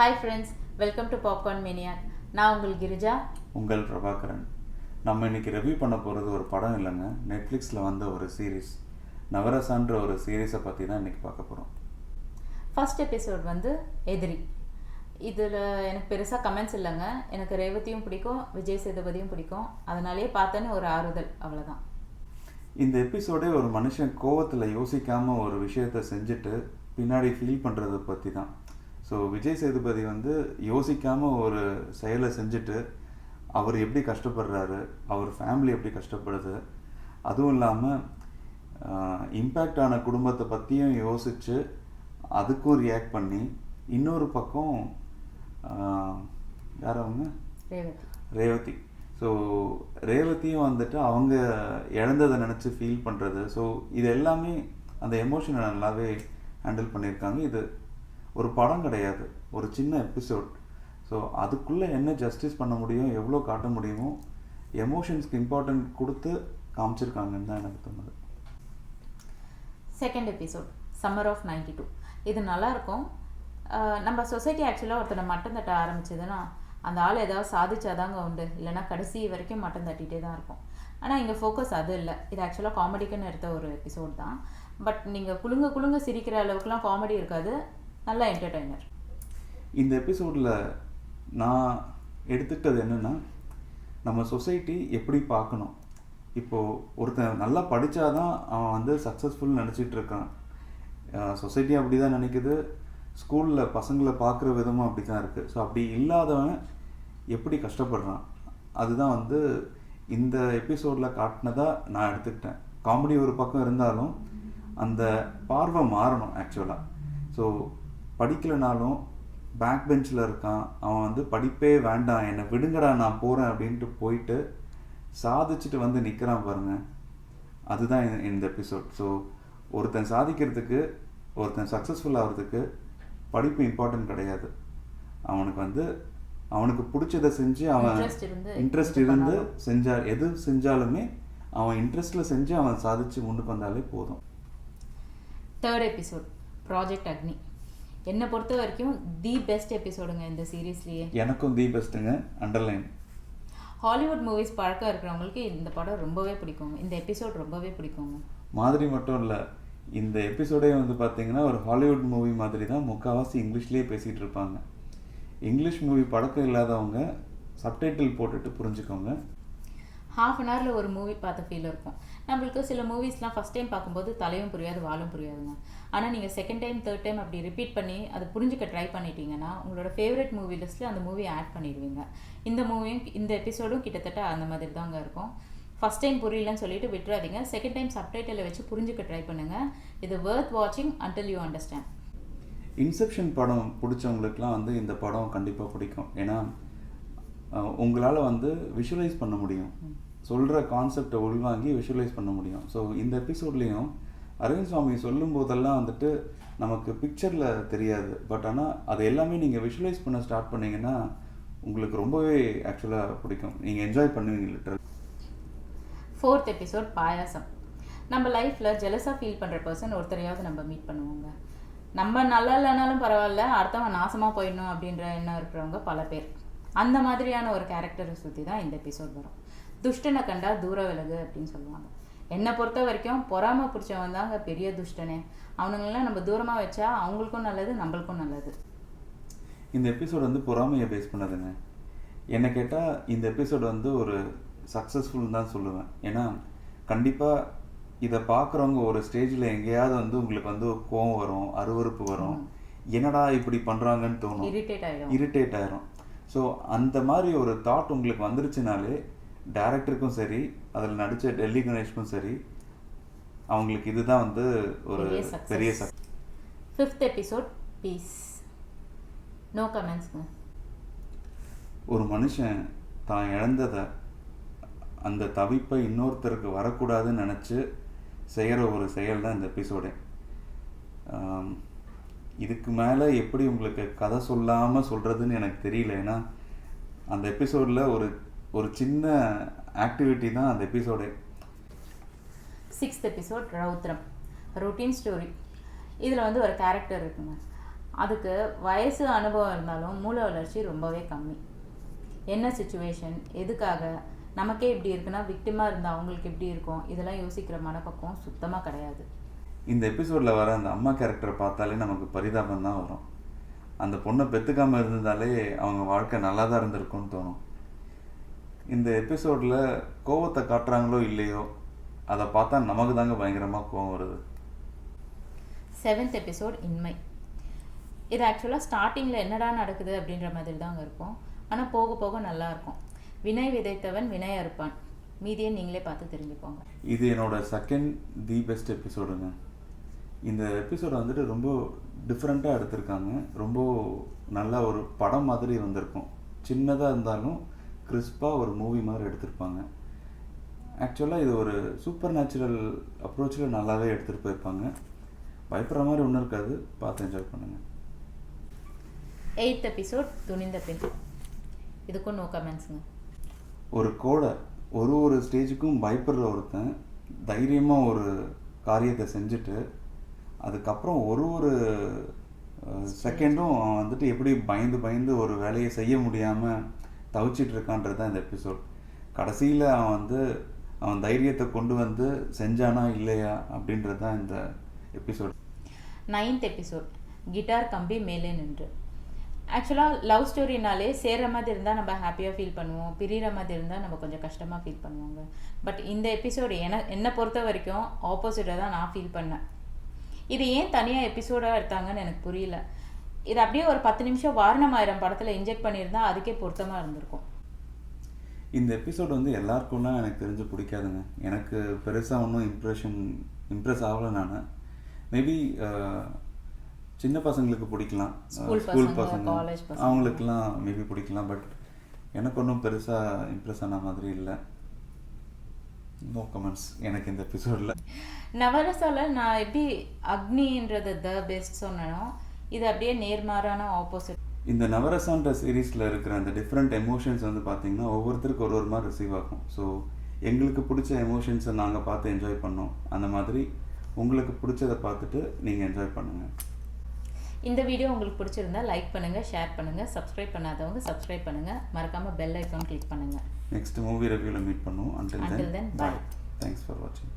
Hi friends, welcome to popcorn maniac. நான் உங்கள் கிரிஜா, உங்கள் பிரபாகரன். நம்ம இன்றைக்கி ரிவ்யூ பண்ண போகிறது ஒரு படம் இல்லைங்க, நெட்ஃப்ளிக்ஸில் வந்த ஒரு சீரீஸ். நவரசான்ற ஒரு சீரீஸை பற்றி தான் இன்றைக்கி பார்க்க போகிறோம். ஃபர்ஸ்ட் எபிசோட் வந்து எதிரி. இதில் எனக்கு பெருசாக கமெண்ட்ஸ் இல்லைங்க. எனக்கு ரேவதியும் பிடிக்கும், விஜய் சேதுபதியும் பிடிக்கும். அதனாலேயே பார்த்தேன்னு ஒரு ஆறுதல், அவ்வளோதான். இந்த எபிசோடே ஒரு மனுஷன் கோவத்தில் யோசிக்காமல் ஒரு விஷயத்தை செஞ்சுட்டு பின்னாடி ஃபீல் பண்ணுறதை பற்றி தான். ஸோ விஜய் சேதுபதி வந்து யோசிக்காமல் ஒரு செயலை செஞ்சுட்டு அவர் எப்படி கஷ்டப்படுறாரு, அவர் ஃபேமிலி எப்படி கஷ்டப்படுது, அதுவும் இல்லாமல் இம்பேக்ட் ஆன குடும்பத்தை பற்றியும் யோசித்து அதுக்கும் ரியாக்ட் பண்ணி, இன்னொரு பக்கம் யார் அவங்க ரேவதி. ஸோ ரேவதியும் வந்துட்டு அவங்க இழந்ததை நினச்சி ஃபீல் பண்ணுறது. ஸோ இது எல்லாமே அந்த எமோஷனை நல்லாவே ஹேண்டில் பண்ணியிருக்காங்க. இது ஒரு படம் கிடையாது, ஒரு சின்ன எபிசோட். ஸோ அதுக்குள்ளே என்ன ஜஸ்டிஸ் பண்ண முடியும், எவ்வளோ காட்ட முடியுமோ எமோஷன்ஸ்க்கு இம்பார்ட்டன்ட் கொடுத்து காமிச்சிருக்காங்கன்னு தான் எனக்கு தோணுது. Second episode summer of 92. இது நல்லாயிருக்கும். நம்ம சொசைட்டி ஆக்சுவலாக ஒருத்தனை மட்டம் தட்ட ஆரம்பிச்சதுன்னா அந்த ஆள் ஏதாவது சாதிச்சாதாங்க உண்டு, இல்லைனா கடைசி வரைக்கும் மட்டம் தட்டிகிட்டே தான் இருக்கும். ஆனால் இங்கே ஃபோக்கஸ் அது இல்லை. இது ஆக்சுவலாக காமெடிக்குன்னு எடுத்த ஒரு எபிசோட் தான். பட் நீங்கள் குலுங்க சிரிக்கிற அளவுக்குலாம் காமெடி இருக்காது, நல்ல என்டர்டெய்னர். இந்த எபிசோடில் நான் எடுத்துக்கிட்டது என்னென்னா, நம்ம சொசைட்டி எப்படி பார்க்கணும். இப்போது ஒருத்தன் நல்லா படித்தாதான் அவன் வந்து சக்ஸஸ்ஃபுல் நினச்சிட்டு இருக்கான். சொசைட்டி அப்படி தான் நினைக்குது, ஸ்கூலில் பசங்களை பார்க்குற விதமும் அப்படி தான் இருக்குது. ஸோ அப்படி இல்லாதவன் எப்படி கஷ்டப்படுறான், அதுதான் வந்து இந்த எபிசோடில் காட்டினதாக நான் எடுத்துக்கிட்டேன். காமெடி ஒரு பக்கம் இருந்தாலும் அந்த பார்வை மாறணும் ஆக்சுவலாக. ஸோ படிக்கலைனாலும் பேக் பெஞ்சில் இருக்கான், அவன் வந்து படிப்பே வேண்டாம், என்னை விடுங்கடா நான் போகிறேன் அப்படின்ட்டு போயிட்டு சாதிச்சுட்டு வந்து நிற்கிறான் பாருங்கள், அதுதான் இந்த எபிசோட். ஸோ ஒருத்தன் சாதிக்கிறதுக்கு, ஒருத்தன் சக்ஸஸ்ஃபுல் ஆகிறதுக்கு படிப்பு இம்பார்ட்டன்ட் கிடையாது. அவனுக்கு பிடிச்சதை செஞ்சு அவன் இன்ட்ரெஸ்ட் இருந்து எது செஞ்சாலுமே அவன் இன்ட்ரெஸ்டில் செஞ்சு அவன் சாதிச்சு முன்னுக்கு வந்தாலே போதும். தேர்ட் எபிசோட் ப்ராஜெக்ட் அக்னி. என்னை பொறுத்த வரைக்கும் தி பெஸ்ட் எபிசோடுங்க இந்த சீரீஸ்லேயே. எனக்கும் தி பெஸ்ட்டுங்க, அண்டர்லைன். ஹாலிவுட் மூவிஸ் பழக்கம் இருக்கிறவங்களுக்கு இந்த படம் ரொம்பவே பிடிக்குங்க, இந்த எபிசோட் ரொம்பவே பிடிக்குங்க. மாதிரி மட்டும் இல்லை, இந்த எபிசோடே வந்து பார்த்தீங்கன்னா ஒரு ஹாலிவுட் மூவி மாதிரி தான். முக்கால்வாசி இங்கிலீஷ்லேயே பேசிகிட்டு இருப்பாங்க. இங்கிலீஷ் மூவி பழக்கம் இல்லாதவங்க சப்டைட்டில் போட்டுட்டு புரிஞ்சுக்கோங்க. ஹாஃப் அன் ஹவரில் ஒரு மூவி பார்த்த ஃபீல் இருக்கும். நம்மளுக்கு சில மூவிஸ்லாம் ஃபஸ்ட் டைம் பார்க்கும்போது தலையும் புரியாது, வாலும் புரியாதுங்க. ஆனால் நீங்கள் செகண்ட் டைம், தேர்ட் டைம் அப்படி ரிப்பீட் பண்ணி அது புரிஞ்சுக்க ட்ரை பண்ணிட்டீங்கன்னா உங்களோட ஃபேவரட் மூவி லிஸ்ட்டில் அந்த மூவி ஆட் பண்ணிடுவீங்க. இந்த மூவியும் இந்த எபிசோடும் கிட்டத்தட்ட அந்த மாதிரி தாங்க இருக்கும். ஃபஸ்ட் டைம் புரியலன்னு சொல்லிட்டு விட்டுறாதீங்க, செகண்ட் டைம் சப்டைட்டிலை வச்சு புரிஞ்சுக்க ட்ரை பண்ணுங்கள். இது வர்த் வாட்சிங் அன்டில் யூ அண்டர்ஸ்டாண்ட். இன்செப்ஷன் படம் பிடிச்சவங்களுக்குலாம் வந்து இந்த படம் கண்டிப்பாக பிடிக்கும். ஏன்னா உங்களால் வந்து விஷுவலைஸ் பண்ண முடியும், சொல்கிற கான்செப்டை உள்வாங்கி விஷுவலைஸ் பண்ண முடியும். ஸோ இந்த எபிசோட்லேயும் அரவிந்த் சுவாமி சொல்லும் போதெல்லாம் வந்துட்டு நமக்கு பிக்சரில் தெரியாது, பட் ஆனால் அது எல்லாமே நீங்கள் விஷுவலைஸ் பண்ண ஸ்டார்ட் பண்ணிங்கன்னா உங்களுக்கு ரொம்பவே ஆக்சுவலாக பிடிக்கும், நீங்கள் என்ஜாய் பண்ணுவீங்க லிட்டரல். ஃபோர்த் எபிசோட் பாயாசம். நம்ம லைஃப்பில் ஜெலஸாக ஃபீல் பண்ணுற பர்சன் ஒருத்தரையாவது நம்ம மீட் பண்ணுவோங்க. நம்ம நல்லா இல்லைனாலும் பரவாயில்ல, அடுத்தவன் நாசமாக போயிடணும் அப்படின்ற எண்ணம் இருக்கிறவங்க பல பேர். அந்த மாதிரியான ஒரு கேரக்டரை சுற்றி தான் இந்த எபிசோட் வரும். துஷ்டனை கண்டா தூர விலகு அப்படின்னு சொல்லுவாங்க. என்னை பொறுத்த வரைக்கும் பொறாமை பிடிச்சவன் தாங்க பெரிய துஷ்டனே. அவனுங்களாம் நம்ம தூரமாக வச்சா அவங்களுக்கும் நல்லது, நம்மளுக்கும் நல்லது. இந்த எபிசோட் வந்து பொறாமையை பேஸ் பண்ணதுங்க. என்னை கேட்டால் இந்த எபிசோட் வந்து ஒரு சக்ஸஸ்ஃபுல் தான் சொல்லுவேன். ஏன்னா கண்டிப்பாக இதை பார்க்குறவங்க ஒரு ஸ்டேஜில் எங்கேயாவது வந்து உங்களுக்கு வந்து கோவம் வரும், அருவருப்பு வரும், என்னடா இப்படி பண்ணுறாங்கன்னு தோணும், இரிட்டேட் ஆயிரும். ஸோ அந்த மாதிரி ஒரு தாட் உங்களுக்கு வந்துருச்சுனாலே டைரக்டருக்கும் சரி, அதில் நடித்த டெல்லி கணேஷ்க்கும் சரி, அவங்களுக்கு இதுதான் வந்து ஒரு பெரிய success. Fifth episode piece. No கமெண்ட்ஸ்ங்க. ஒரு மனுஷன் தான் இழந்ததை, அந்த தவிப்பை இன்னொருத்தருக்கு வரக்கூடாதுன்னு நினச்சி செய்கிற ஒரு செயல் தான் இந்த எபிசோடே. இதுக்கு மேலே எப்படி உங்களுக்கு கதை சொல்லாமல் சொல்கிறதுன்னு எனக்கு தெரியல. ஏன்னா அந்த எபிசோடில் ஒரு சின்ன ஆக்டிவிட்டி தான் அந்த எபிசோடே. Sixth episode Raudram. Routine story. இதில் வந்து ஒரு கேரக்டர் இருக்குங்க. அதுக்கு வயசு அனுபவம் இருந்தாலும் மூளை வளர்ச்சி ரொம்பவே கம்மி. என்ன சுச்சுவேஷன், எதுக்காக, நமக்கே இப்படி இருக்குன்னா விக்டிமாக இருந்தால் அவங்களுக்கு எப்படி இருக்கும், இதெல்லாம் யோசிக்கிற மனப்பக்குவம் சுத்தமாக கிடையாது. இந்த எபிசோடில் வர அந்த அம்மா கேரக்டரை பார்த்தாலே நமக்கு பரிதாபம் தான் வரும். அந்த பொண்ணை பெற்றுக்காமல் இருந்ததாலே அவங்க வாழ்க்கை நல்லா தான் இருந்திருக்கும்னு தோணும். இந்த எபிசோடில் கோவத்தை காட்டுறாங்களோ இல்லையோ அதை பார்த்தா நமக்கு தாங்க பயங்கரமாக கோவம் வருது. 7th எபிசோட் இன்மை. இது ஆக்சுவலாக ஸ்டார்டிங்கில் என்னடா நடக்குது அப்படின்ற மாதிரி தாங்க இருக்கும். ஆனால் போக போக நல்லா இருக்கும். வினை விதைத்தவன் வினை அறுப்பான். மீதியை நீங்களே பார்த்து தெரிஞ்சுக்கோங்க. இது என்னோட செகண்ட் தி பெஸ்ட் எபிசோடுங்க. இந்த எபிசோடு வந்துட்டு ரொம்ப டிஃப்ரெண்ட்டாக எடுத்திருக்காங்க. ரொம்ப நல்லா ஒரு படம் மாதிரி வந்திருக்கும். சின்னதாக இருந்தாலும் கிறிஸ்பாக ஒரு மூவி மாதிரி எடுத்திருப்பாங்க. ஆக்சுவலாக இது ஒரு சூப்பர் நேச்சுரல் அப்ரோச்சில் நல்லாவே எடுத்துகிட்டு போயிருப்பாங்க. பயப்படுற மாதிரி ஒன்றும் இருக்காது, பார்த்து என்ஜாய் பண்ணுங்கள். 8th எபிசோட் துணிந்த பெண். இதுக்கும் நோ கமெண்ட்ஸுங்க. ஒரு கோடை ஒரு ஸ்டேஜுக்கும் பயப்படுற ஒருத்தன் தைரியமாக ஒரு காரியத்தை செஞ்சுட்டு அதுக்கப்புறம் ஒரு செகண்டும் அவன் வந்துட்டு எப்படி பயந்து ஒரு வேலையை செய்ய முடியாமல் தவிச்சிட்டு இருக்கான்றது தான் இந்த எபிசோட். கடைசியில் அவன் தைரியத்தை கொண்டு வந்து செஞ்சானா இல்லையா அப்படின்றது தான் இந்த எபிசோட். 9th எபிசோட் கிட்டார் கம்பி மேலே நின்று. ஆக்சுவலாக லவ் ஸ்டோரினாலே சேர்கிற மாதிரி இருந்தால் நம்ம ஹாப்பியாக ஃபீல் பண்ணுவோம், பிரிகிற மாதிரி இருந்தால் நம்ம கொஞ்சம் கஷ்டமாக ஃபீல் பண்ணுவாங்க. பட் இந்த எபிசோடு என்னை பொறுத்த வரைக்கும் ஆப்போசிட்டாக தான் நான் ஃபீல் பண்ணேன். இது ஏன் தனியாக எபிசோடாக எடுத்தாங்கன்னு எனக்கு புரியல. இது அப்படியே ஒரு 10 நிமிஷம் வாரணமாயிரம் படத்தில் இன்ஜெக்ட் பண்ணியிருந்தால் அதுக்கே பொருத்தமாக இருந்திருக்கும். இந்த எபிசோடு எல்லாருக்கும்லாம் எனக்கு தெரிஞ்சு பிடிக்காதுங்க. எனக்கு பெருசாக ஒன்றும் இம்ப்ரெஸ் ஆகலை. நான் மேபி சின்ன பசங்களுக்கு பிடிக்கலாம், ஸ்கூல் பசங்க அவங்களுக்குலாம் மேபி பிடிக்கலாம். பட் எனக்கு ஒன்றும் பெருசாக இம்ப்ரெஸ் ஆன மாதிரி இல்லை. நோ கமெண்ட்ஸ் எனக்கு இந்த எபிசோடில். நவரசாவில் நான் எப்படி அக்னின்றது த பெஸ்ட் சொன்னனோ இது அப்படியே நேர்மாறான ஆப்போசிட். இந்த நவரசான்ற சீரீஸில் இருக்கிற அந்த டிஃப்ரெண்ட் எமோஷன்ஸ் பார்த்தீங்கன்னா ஒவ்வொருத்தருக்கு ஒரு மாதிரி ரிசீவ் ஆகும். ஸோ எங்களுக்கு பிடிச்ச எமோஷன்ஸை நாங்கள் பார்த்து என்ஜாய் பண்ணோம். அந்த மாதிரி உங்களுக்கு பிடிச்சதை பார்த்துட்டு நீங்கள் என்ஜாய் பண்ணுங்கள். இந்த வீடியோ உங்களுக்கு பிடிச்சிருந்தா லைக் பண்ணுங்கள், ஷேர் பண்ணுங்கள், சப்ஸ்கிரைப் பண்ணாதவங்க சப்ஸ்கிரைப் பண்ணுங்கள், மறக்காமல் பெல் ஐக்கான் கிளிக் பண்ணுங்கள். நெக்ஸ்ட் மூவி ரிவ்யூவில் மீட் பண்ணுவோம். Until then, bye. Thanks for watching.